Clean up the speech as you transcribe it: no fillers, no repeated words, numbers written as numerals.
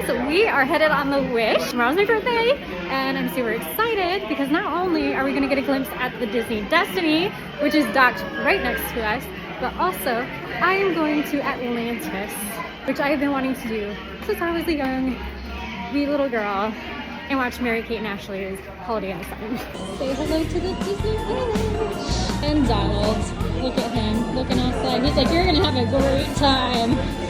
guys, we are headed on the Wish. Tomorrow's my birthday, and I'm super excited because not only are we gonna get a glimpse at the Disney Destiny, which is docked right next to us, but also I am going to Atlantis, which I have been wanting to do since I was a young, wee little girl and watch Mary-Kate and Ashley's Holiday in the Sun. Say hello to the Disney Wish. And Donald, look at him, looking outside. He's like, you're gonna have a great time.